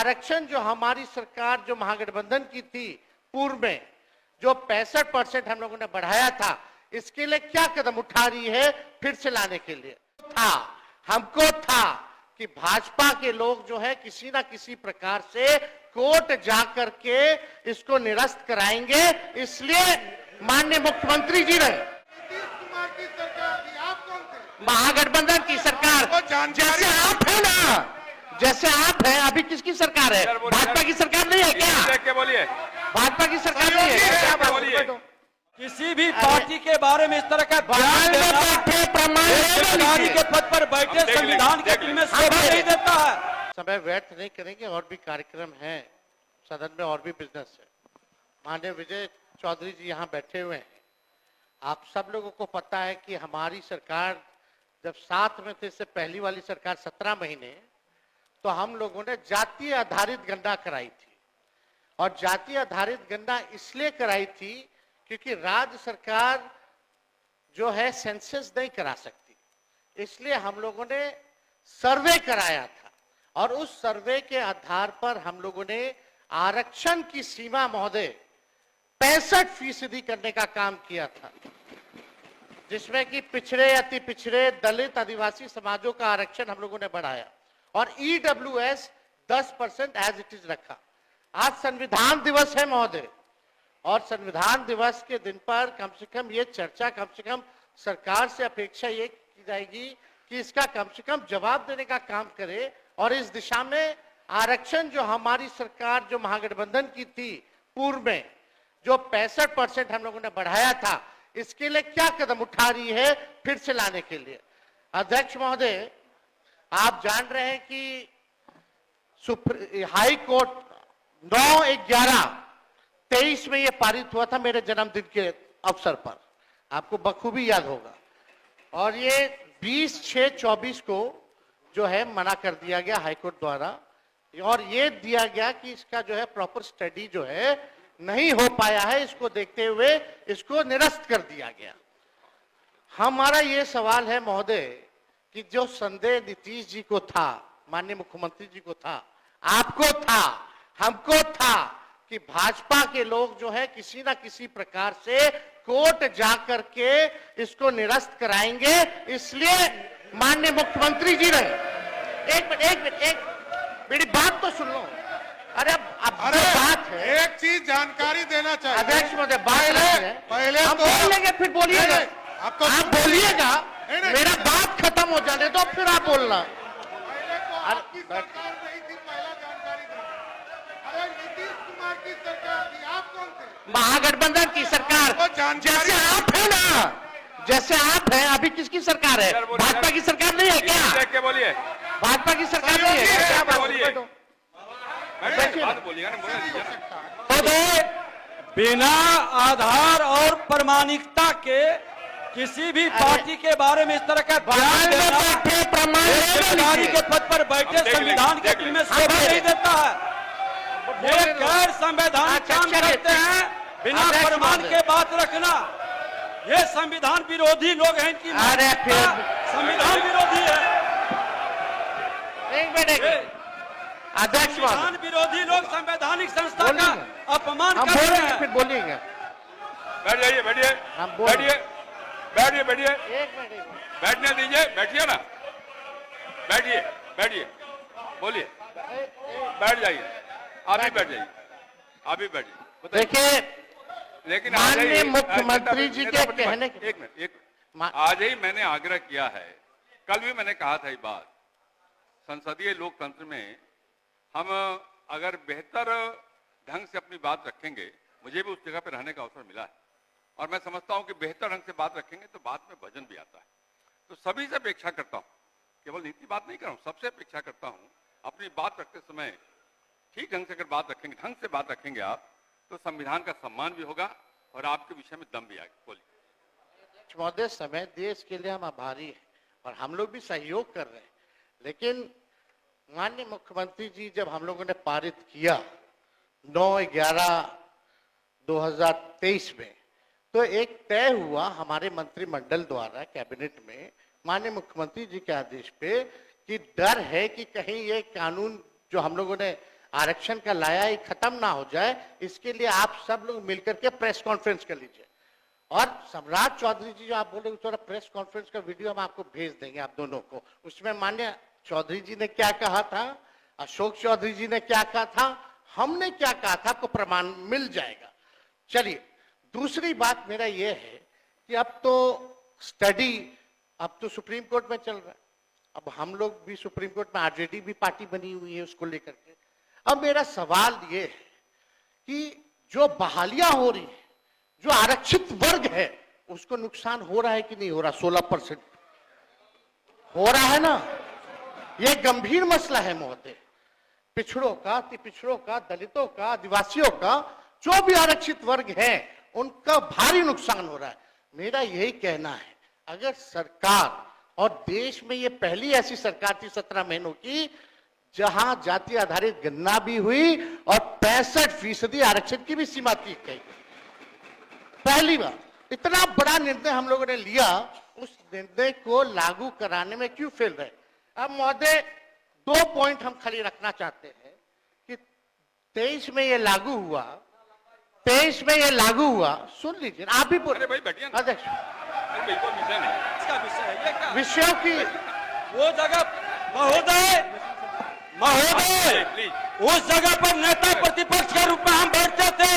आरक्षण जो हमारी सरकार जो महागठबंधन की थी पूर्व में, जो 65% हम लोगों ने बढ़ाया था, इसके लिए क्या कदम उठा रही है फिर से लाने के लिए। हमको था कि भाजपा के लोग जो है किसी ना किसी प्रकार से कोर्ट जाकर के इसको निरस्त कराएंगे, इसलिए माननीय मुख्यमंत्री जी ने महागठबंधन की सरकार, जैसे आप है ना, जैसे आप हैं, अभी किसकी सरकार है? भाजपा की सरकार नहीं है क्या? बोलिए, भाजपा की सरकार नहीं है क्या? बोलिए, किसी भी पार्टी के बारे में इस तरह का बयान के पद पर बैठे संविधान के दिल में शोभा नहीं देता है। समय व्यर्थ नहीं करेंगे, और भी कार्यक्रम हैं सदन में, और भी बिजनेस है। माननीय विजय चौधरी जी यहाँ बैठे हुए हैं। आप सब लोगों को पता है कि हमारी सरकार जब साथ में थे, इससे पहली वाली सरकार 17 महीने, तो हम लोगों ने जातीय आधारित गणना कराई थी। और जातीय आधारित गणना इसलिए कराई थी क्योंकि राज्य सरकार जो है सेंसस नहीं करा सकती, इसलिए हम लोगों ने सर्वे कराया था। और उस सर्वे के आधार पर हम लोगों ने आरक्षण की सीमा महोदय 65% करने का काम किया था, जिसमें कि पिछड़े, अति पिछड़े, दलित, आदिवासी समाजों का आरक्षण हम लोगों ने बढ़ाया, और ईडब्ल्यूएस 10% एज इट इज रखा। आज संविधान दिवस है महोदय, और संविधान दिवस के दिन पर कम से कम ये चर्चा, कम से कम सरकार से अपेक्षा ये की जाएगी कि इसका कम से कम जवाब देने का काम करे, और इस दिशा में आरक्षण जो हमारी सरकार जो महागठबंधन की थी पूर्व में, जो 65% हम लोगों ने बढ़ाया था, इसके लिए क्या कदम उठा रही है फिर से लाने के लिए। अध्यक्ष महोदय, आप जान रहे हैं कि हाई कोर्ट 9/11/23 में ये पारित हुआ था, मेरे जन्मदिन के अवसर पर, आपको बखूबी याद होगा। और ये 20/6/24 को जो है मना कर दिया गया हाईकोर्ट द्वारा, और ये दिया गया कि इसका जो है प्रॉपर स्टडी जो है नहीं हो पाया है, इसको देखते हुए इसको निरस्त कर दिया गया। हमारा ये सवाल है महोदय कि जो संदेह नीतीश जी को था, माननीय मुख्यमंत्री जी को था, आपको था, हमको था कि भाजपा के लोग जो है किसी ना किसी प्रकार से कोर्ट जाकर के इसको निरस्त कराएंगे, इसलिए माननीय मुख्यमंत्री जी ने एक मिनट मेरी बात तो सुन लो। अरे बात है, एक चीज जानकारी देना चाहिए अध्यक्ष महोदय, पहले हम बोल लेंगे, फिर बोलिएगा, आप बोलिएगा, मेरा बात खत्म हो जाने दो, फिर आप बोलना। पहले तो आपकी सरकार नहीं थी, पहला जानकारी दो। अरे नीतीश कुमार की सरकार थी, आप कौन थे? महागठबंधन की सरकार, जैसे आप है ना, जैसे आप हैं, अभी किसकी सरकार है? भाजपा की सरकार नहीं है क्या? बोलिए, भाजपा की सरकार नहीं है क्या? बोलिए, बिना आधार और प्रमाणिकता के किसी भी पार्टी के बारे में इस तरह का बयान के पद पर बैठे संविधान के दिल में शोभा नहीं देता है। ये गैर संवैधानिक काम करते हैं, बिना प्रमाण के बात रखना। ये संविधान विरोधी लोग हैं, इनकी संविधान विरोधी है। अध्यक्ष, संविधान विरोधी लोग संवैधानिक संस्था का अपमान कर रहे हैं। फिर बोलिएगा, बैठ जाइए, बैठिए, बैठिए, एक मिनट बैठने दीजिए, बैठिए ना, बैठिए, बोलिए, बैठ जाइए, आप ही बैठ जाइए, आप ही बैठ जाइए। देखिए, लेकिन माननीय मुख्यमंत्री जी के कहने, एक मिनट, आज ही मैंने आग्रह किया है, कल भी मैंने कहा था ये बात, संसदीय लोकतंत्र में हम अगर बेहतर ढंग से अपनी बात रखेंगे, मुझे भी उस जगह पर रहने का अवसर मिला है, और मैं समझता हूं कि बेहतर ढंग से बात रखेंगे तो बात में वजन भी आता है। तो सभी से अपेक्षा करता हूं, केवल नीति बात नहीं कर रहा हूं, सबसे अपेक्षा करता हूं, अपनी बात रखते समय ठीक ढंग से अगर बात रखेंगे, ढंग से बात रखेंगे आप, तो संविधान का सम्मान भी होगा और आपके विषय में दम भी आएगा। बोलिए। महोदय, समय देश के लिए हम आभारी हैं और हम लोग भी सहयोग कर रहे हैं, लेकिन माननीय मुख्यमंत्री जी जब हम लोगों ने पारित किया 9/11/2023 में, तो एक तय हुआ हमारे मंत्रिमंडल द्वारा कैबिनेट में माननीय मुख्यमंत्री जी के आदेश पे कि डर है कि कहीं ये कानून जो हम लोगों ने आरक्षण का लाया ही खत्म ना हो जाए, इसके लिए आप सब लोग मिलकर के प्रेस कॉन्फ्रेंस कर लीजिए। और सम्राट चौधरी जी जो आप बोल रहे हो, थोड़ा प्रेस कॉन्फ्रेंस का वीडियो हम आपको भेज देंगे आप दोनों को। उसमें माननीय चौधरी जी ने क्या कहा था, अशोक चौधरी जी ने क्या कहा था, हमने क्या कहा था, आपको प्रमाण मिल जाएगा। चलिए, दूसरी बात मेरा यह है कि अब तो स्टडी अब तो सुप्रीम कोर्ट में चल रहा है। अब हम लोग भी सुप्रीम कोर्ट में आरजेडी भी पार्टी बनी हुई है उसको लेकर के। अब मेरा सवाल ये है कि जो बहालियां हो रही है, जो आरक्षित वर्ग है, उसको नुकसान हो रहा है कि नहीं हो रहा? 16% हो रहा है ना। यह गंभीर मसला है महोदय। पिछड़ों का, अति पिछड़ों का, दलितों का, आदिवासियों का, जो भी आरक्षित वर्ग है, उनका भारी नुकसान हो रहा है। मेरा यही कहना है, अगर सरकार, और देश में ये पहली ऐसी सरकार थी 17 महीनों की जहां जाति आधारित गणना भी हुई और 65% आरक्षण की भी सीमा की गई। पहली बार इतना बड़ा निर्णय हम लोगों ने लिया, उस निर्णय को लागू कराने में क्यों फेल रहे? अब महोदय 2 पॉइंट हम खाली रखना चाहते हैं कि 23 में ये लागू हुआ, 23 में ये लागू हुआ। सुन लीजिए, आप भी बोले। भाई बैठिए ना। अध्यक्ष, बिल्कुल विषय नहीं, इसका विषय है ये क्या? विषयों की वो जगह महोदय उस जगह पर नेता प्रतिपक्ष के रूप में हम बैठते थे,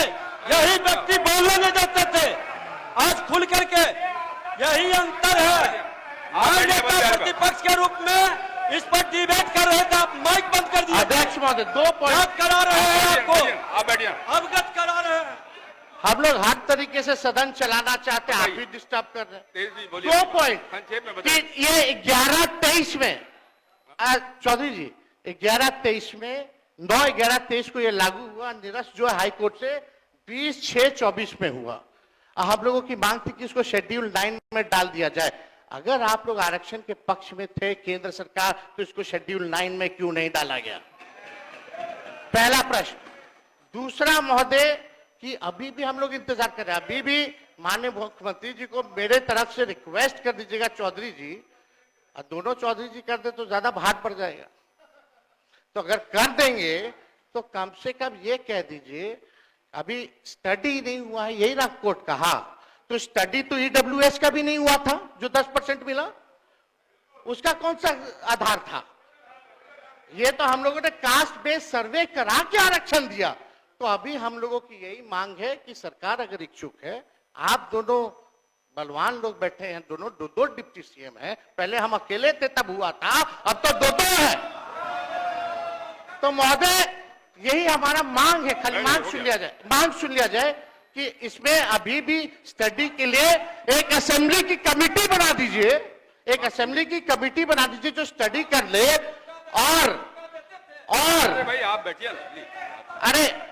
यही व्यक्ति बोलने नहीं देते थे। आज खुल करके यही अंतर है। आज नेता प्रतिपक्ष के रूप में इस पर डिबेट कर रहे थे, आप माइक बंद कर दिए। अध्यक्ष महोदय 2 पॉइंट अवगत करा रहे हैं आपको, आप बैठिए। अवगत करा रहे हैं। हम लोग हर तरीके से सदन चलाना चाहते हैं, आप भी डिस्टर्ब कर रहे हैं। तेज जी बोलिए। 2 पॉइंट संक्षेप में कि बताइए। ये 11-23 में चौधरी जी 11-23 में 9-11-23 को ये लागू हुआ। निरस्त जो हाई कोर्ट से 20/6/24 में हुआ। हम लोगों की मांग थी कि इसको शेड्यूल 9 में डाल दिया जाए। अगर आप लोग आरक्षण के पक्ष में थे केंद्र सरकार, तो इसको शेड्यूल 9 में क्यों नहीं डाला गया? पहला प्रश्न। दूसरा महोदय कि अभी भी हम लोग इंतजार कर रहे हैं, अभी भी माननीय मुख्यमंत्री जी को मेरे तरफ से रिक्वेस्ट कर दीजिएगा चौधरी जी, और दोनों चौधरी जी कर दे तो ज्यादा भार पड़ जाएगा। तो अगर कर देंगे तो कम से कम ये कह दीजिए, अभी स्टडी नहीं हुआ है, यही ना कोर्ट कहा, तो स्टडी तो ईडब्ल्यूएस का भी नहीं हुआ था जो 10% मिला, उसका कौन सा आधार था? ये तो हम लोगों ने कास्ट बेस्ड सर्वे करा के आरक्षण दिया। तो अभी हम लोगों की यही मांग है कि सरकार अगर इच्छुक है, आप दोनों बलवान लोग बैठे हैं, दोनों 2 डिप्टी सीएम हैं, पहले हम अकेले थे तब हुआ था, अब तो 2 है। तो महोदय यही हमारा मांग है, खाली मांग सुन लिया जाए, मांग सुन लिया जाए कि इसमें अभी भी स्टडी के लिए एक असेंबली की कमेटी बना दीजिए, एक असेंबली की कमेटी बना दीजिए जो स्टडी कर ले। और अरे भाई आप बैठिए ना प्लीज।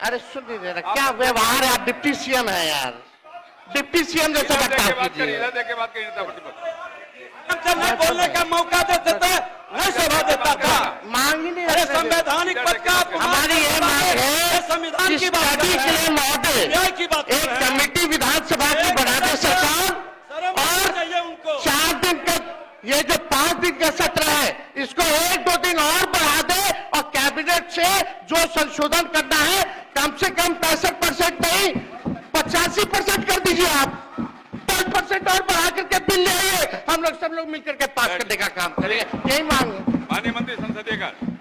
अरे सुन लीजिए ना, क्या व्यवहार है? आप डिप्टी सीएम है यार, डिप्टी सीएम जैसा बर्ताव कीजिए। नहीं बोलने का मौका देते थे, नहीं सभा देता था। मांग ही नहीं। अरे संवैधानिक पद का हमारी ये मांग है, संविधान की बात स्टडी के लिए महोदय न्याय की बात एक कमेटी विधानसभा की बना दे सरकार, और चाहिए उनको 4 दिन का ये जो 5 दिन का सत्र है, इसको 1-2 दिन और बढ़ा दे, और कैबिनेट से जो संशोधन करना है कम से कम 65% नहीं 85% कर दीजिए। आप 10% और बढ़ा करके बिल ले आइए, हम लोग सब लोग मिलकर के पास करने का काम करेंगे, यही मांग है। माननीय मंत्री संसदीय कार्य।